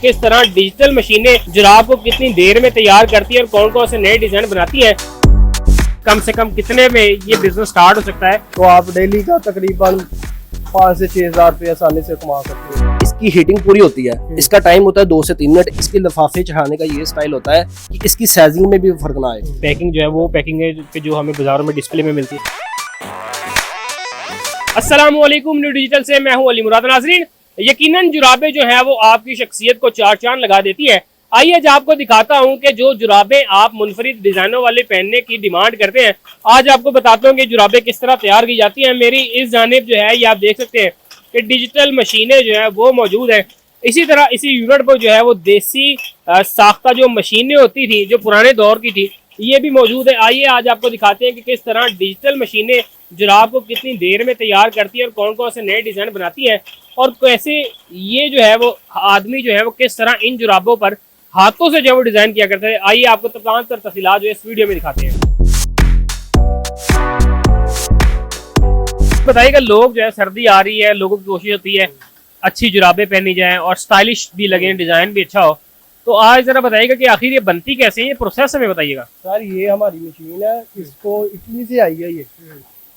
किस तरह डिजिटल मशीनें जुराब को कितनी देर में तैयार करती है और कौन कौन से नए डिजाइन बनाती है। कम से कम कितने में ये बिजनेस स्टार्ट हो सकता है। तो आप डेली का तकरीबन 5 से 6 हज़ार रुपये आसानी से कमा सकते हैं। इसकी हीटिंग पूरी होती है, इसका टाइम होता है 2 से 3 मिनट। इसके लिफाफे चढ़ाने का ये स्टाइल होता है कि इसकी साइजिंग में भी फर्क ना आए। पैकिंग जो है वो पैकिंग है जो हमें बाजारों में डिस्प्ले में मिलती है। अस्सलाम वालेकुम, न्यू डिजिटल से मैं हूं अली मुराद। नाजरीन, यकीनन जुराबें जो है वो आपकी शख्सियत को चार चांद लगा देती है। आइए आज आपको दिखाता हूं कि जो जुराबें आप मुनफरिद डिजाइनों वाले पहनने की डिमांड करते हैं, आज आपको बताता हूं कि जुराबें किस तरह तैयार की जाती हैं। मेरी इस जानिब जो है ये आप देख सकते हैं कि डिजिटल मशीनें जो है वो मौजूद है। इसी तरह इसी यूनिट पर जो है वो देसी साख्ता जो मशीनें होती थी जो पुराने दौर की थी ये भी मौजूद है। आइए आज आपको दिखाते हैं कि किस तरह डिजिटल मशीनें जुराब को कितनी देर में तैयार करती है और कौन कौन से नए डिजाइन बनाती है और कैसे ये जो है वो आदमी जो है वो किस तरह इन जुराबों पर हाथों से जो है वो डिजाइन किया करते हैं। आइए आपको तमाम तर तफसीलात जो है इस वीडियो में दिखाते हैं। बताइएगा, लोग जो है सर्दी आ रही है, लोगों की कोशिश होती है अच्छी जुराबें पहनी जाएं और स्टाइलिश भी लगे, डिजाइन भी अच्छा हो। तो आज जरा बताइएगा कि आखिर ये बनती कैसे है, ये प्रोसेस हमें बताइएगा। सर ये हमारी मशीन है, इसको इटली से आई है। ये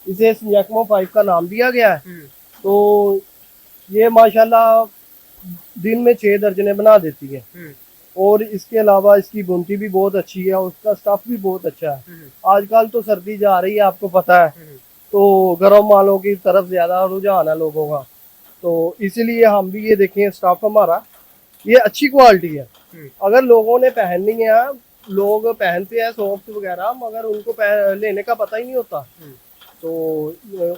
इसे सिंजैक्मो 5 का नाम दिया गया है। तो ये माशाल्लाह दिन में 6 दर्जने बना देती है और इसके अलावा इसकी बुनती भी बहुत अच्छी है, उसका स्टफ भी बहुत अच्छा है। आजकल तो सर्दी जा रही है, आपको पता है, तो गर्म मालों की तरफ ज्यादा रुझान है लोगों का। तो इसलिए हम भी ये देखें स्टफ हमारा ये अच्छी क्वालिटी है। अगर लोगों ने पहननी है, लोग पहनते हैं सॉक्स वगैरह मगर उनको लेने का पता ही नहीं होता। तो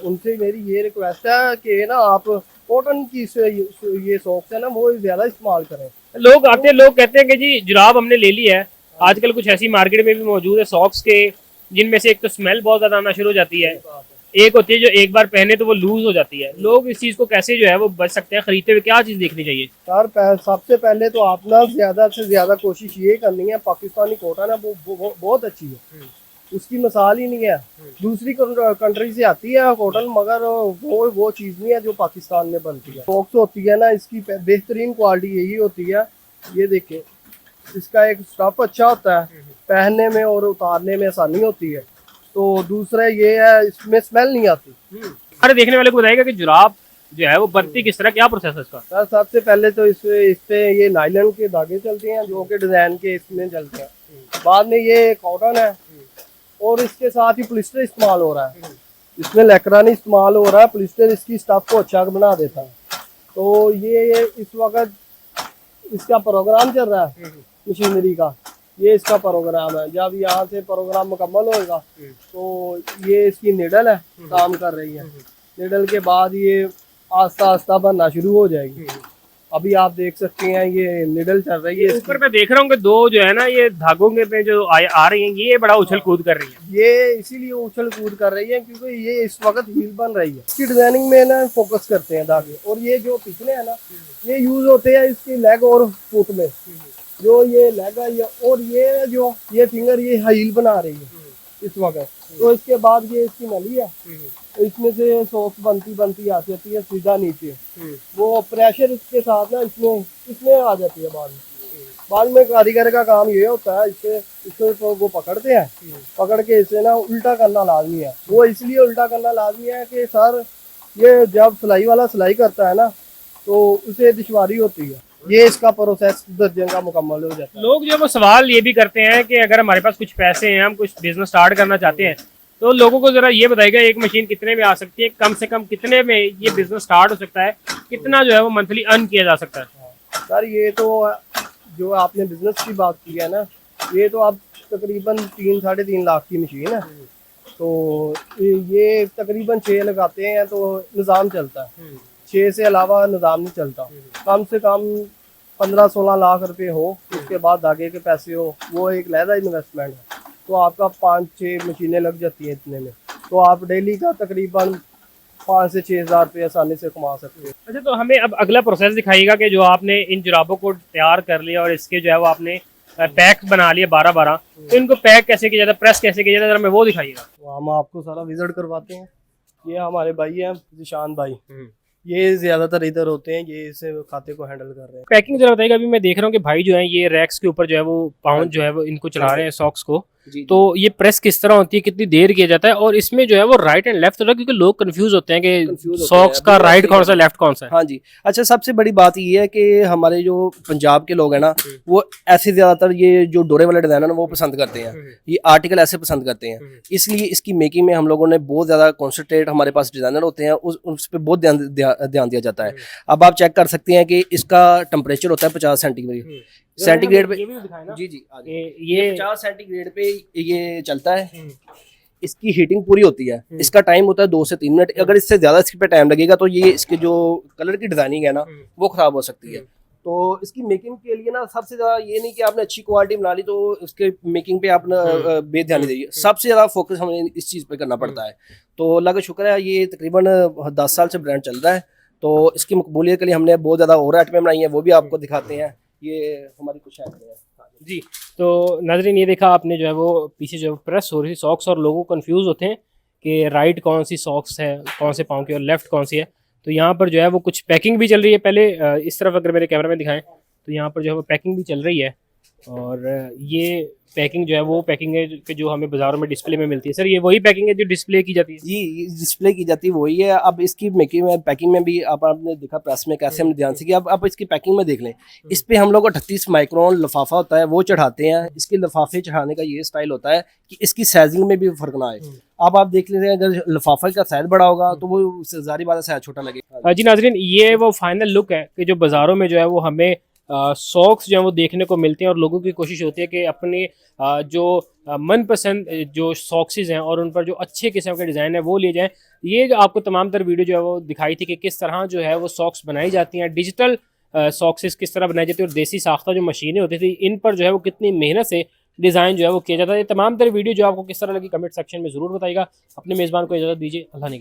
उनसे मेरी ये रिक्वेस्ट है कि ना आप कॉटन की ये सॉक्स है ना वो ज्यादा इस्तेमाल करें। लोग आते हैं, लोग कहते हैं कि जी जुराब हमने ले ली है। आजकल कुछ ऐसी मार्केट में भी मौजूद है सॉक्स के जिनमें से एक तो स्मेल बहुत ज्यादा आना शुरू हो जाती है, एक होती है जो एक बार पहने तो वो लूज हो जाती है। लोग इस चीज को कैसे जो है वो बच सकते हैं, खरीदते हुए क्या चीज देखनी चाहिए? सर सबसे पहले तो आप ना ज्यादा से ज्यादा कोशिश ये करनी है, पाकिस्तानी कॉटन है वो बहुत अच्छी है, उसकी मिसाल ही नहीं है। दूसरी कंट्री से आती है कॉटन मगर वो चीज नहीं है जो पाकिस्तान में बनती है। सॉक्स होती है ना, इसकी बेहतरीन क्वालिटी यही होती है। ये देखिए, इसका एक स्टफ अच्छा होता है, पहनने में और उतारने में आसानी होती है। तो दूसरा ये है इसमें स्मेल नहीं आती। अरे देखने वाले को बताएगा कि जुराब जो है वो बनती किस तरह, क्या प्रोसेस है इसका? सर सबसे पहले तो इस पे ये नायलॉन के धागे चलते हैं जो कि डिजाइन के इसमें चलते हैं। बाद में ये कॉटन है और इसके साथ ही पॉलिस्टर इस्तेमाल हो रहा है। इसमें लेकरा नहीं इस्तेमाल हो रहा है, पॉलिस्टर इसकी स्टफ को अच्छा बना देता है। तो ये इस वक्त इसका प्रोग्राम चल रहा है मशीनरी का, ये इसका प्रोग्राम है। जब यहाँ से प्रोग्राम मुकम्मल होगा तो ये इसकी निडल है, काम कर रही है। निडल के बाद ये आस्ता आस्ता बनना शुरू हो जाएगी। अभी आप देख सकते हैं ये निडल चल रही है। ऊपर मैं देख रहा हूँ कि दो जो है ना ये धागों के पे जो आ रही हैं ये बड़ा उछल कूद कर रही है। ये इसीलिए उछल कूद कर रही है क्योंकि ये इस वक्त हील बन रही है। इसकी डिजाइनिंग में ना फोकस करते हैं धागे, और ये जो पिछले है ना ये यूज होते हैं इसकी लेग और फुट में। जो ये लेग है और ये जो ये फिंगर ये हील बना रही है इस वक्त। तो इसके बाद ये इसकी नली है, तो इसमें से सॉक्स बनती आती है सीधा नीचे। वो प्रेशर इसके साथ ना इसमें आ जाती है। बाद में कारीगर का काम ये होता है, इससे तो वो पकड़ते हैं, पकड़ के इसे ना उल्टा करना लाजमी है। वो इसलिए उल्टा करना लाजमी है कि सर ये जब सिलाई वाला सिलाई करता है ना तो उसे दुश्वारी होती है। ये इसका प्रोसेस 10 दिन का मुकम्मल हो जाता है। लोग जो है वो सवाल ये भी करते हैं कि अगर हमारे पास कुछ पैसे हैं, हम कुछ बिजनेस स्टार्ट करना चाहते हैं, तो लोगों को जरा ये बताइएगा एक मशीन कितने में आ सकती है, कम से कम कितने में ये बिजनेस स्टार्ट हो सकता है, कितना जो है वो मंथली अर्न किया जा सकता है? सर ये तो जो आपने बिजनेस की बात की है ना, ये तो अब तकरीबन 3-3.5 लाख की मशीन है। तो ये तकरीबन 6 लगाते हैं तो निज़ाम चलता है। 6 से अलावा निज़ाम नहीं चलता। कम से कम 15-16 लाख रुपए हो, उसके बाद धागे के पैसे हो, वो एक लहदा इन्वेस्टमेंट है। तो आपका 5-6 मशीनें लग जाती हैं इतने में, तो आप डेली का तकरीबन 5 से 6 हज़ार रुपये आसानी से कमा सकते हैं। अच्छा, तो हमें अब अगला प्रोसेस दिखाइएगा कि जो आपने इन जुराबों को तैयार कर लिया और इसके जो है वो आपने पैक बना लिए 12-12, तो इनको पैक कैसे किया जाता है, प्रेस कैसे किया जाता है, जरा हमें वो दिखाइएगा। तो हम आपको सारा विजिट करवाते हैं। ये हमारे भाई हैं जिशान भाई, ये ज्यादातर इधर होते हैं, ये इस खाते को हैंडल कर रहे हैं। पैकिंग जरा बताइएगा। अभी मैं देख रहा हूँ कि भाई जो है ये रैक्स के ऊपर जो है वो पाउंड जो है वो इनको चला रहे हैं सॉक्स को। जी तो ये प्रेस किस तरह होती है, कितनी देर किया जाता है, और इसमें जो है वो राइट एंड लेफ्ट होता है, क्योंकि लोग कंफ्यूज होते हैं कि सॉक्स का राइट कौन सा लेफ्ट कौन सा है। हाँ जी। अच्छा, सबसे बड़ी बात ये है कि हमारे जो पंजाब के लोग हैं ना, वो ऐसे ज्यादातर ये जो डोरे वाले डिजाइन है ना वो पसंद करते हैं, ये आर्टिकल ऐसे पसंद करते हैं। इसलिए इसकी मेकिंग में हम लोगों ने बहुत ज्यादा कॉन्सेंट्रेट, हमारे पास डिजाइनर होते हैं उस पर बहुत ध्यान दिया जाता है। अब आप चेक कर सकते हैं कि इसका टेम्परेचर होता है 50 सेंटीग्रेड पे। ये भी दिखाएं ना जी जी, आगे। ये 50 सेंटीग्रेड पे ये चलता है। इसकी हीटिंग पूरी होती है। इसका टाइम होता है 2 से 3 मिनट। अगर इससे ज्यादा इसके पे टाइम लगेगा तो ये इसके जो कलर की डिजाइनिंग है ना वो खराब हो सकती है। तो इसकी मेकिंग के लिए ना सबसे ज्यादा ये नहीं कि आपने अच्छी क्वालिटी बना ली तो उसके मेकिंग पे आपने बेध्यानी दी। सबसे ज्यादा फोकस हमें इस चीज पे करना पड़ता है। तो अल्लाह का शुक्र है, ये तकरीबन 10 साल से ब्रांड चल रहा है। तो इसकी मकबूलियत के लिए हमने बहुत ज्यादा और आइटमें बनाई हैं, वो भी आपको दिखाते हैं। ये हमारी कुछ आइटमें हैं जी। तो नाजरीन ये देखा आपने जो है वो पीछे जो प्रेस हो रही थी सॉक्स, और लोगों को कंफ्यूज होते हैं कि राइट कौन सी सॉक्स है, कौन से पाँव की, और लेफ्ट कौन सी है। तो यहाँ पर जो है वो कुछ पैकिंग भी चल रही है। पहले इस तरफ अगर मेरे कैमरा में दिखाएं तो यहाँ पर जो है वो पैकिंग भी चल रही है, और ये पैकिंग जो है वो पैकिंग है कि जो हमें बाज़ारों में डिस्प्ले में मिलती है। सर ये वही पैकिंग है जो डिस्प्ले की जाती है? जी, ये डिस्प्ले की जाती है वही है। अब इसकी मेकिंग में, पैकिंग में भी आपने देखा प्रेस में कैसे हमने ध्यान से किया। अब इसकी पैकिंग में देख लें, इस पे हम लोग 38 माइक्रोन लिफाफा होता है वो चढ़ाते हैं। इसके लिफाफे चढ़ाने का ये स्टाइल होता है कि इसकी साइजिंग में भी फर्क ना आए। अब आप देख लेते हैं, अगर लिफाफा का साइज बड़ा होगा तो वो जारी बात है साइज छोटा लगेगा। जी नाजरीन, ये वो फाइनल लुक है कि जो बाज़ारों में जो है वो हमें सॉक्स जो है वो देखने को मिलते हैं, और लोगों की कोशिश होती है कि अपने जो मनपसंद जो सॉक्सेस हैं और उन पर जो अच्छे किस्म के डिज़ाइन है वो लिए जाएं। ये जो आपको तमाम तर वीडियो जो है वो दिखाई थी कि किस तरह जो है वो सॉक्स बनाई जाती हैं, डिजिटल सॉक्सेस किस तरह बनाई जाती है, और देसी साख्ता जो मशीनें होती थी इन पर जो है वो कितनी मेहनत से डिज़ाइन जो है वो किया जाता है। ये तमाम तर वीडियो जो आपको किस तरह लगी कमेंट सेक्शन में ज़रूर बताइएगा। अपने मेज़बान को इजाज़त दीजिए। अल्लाह ने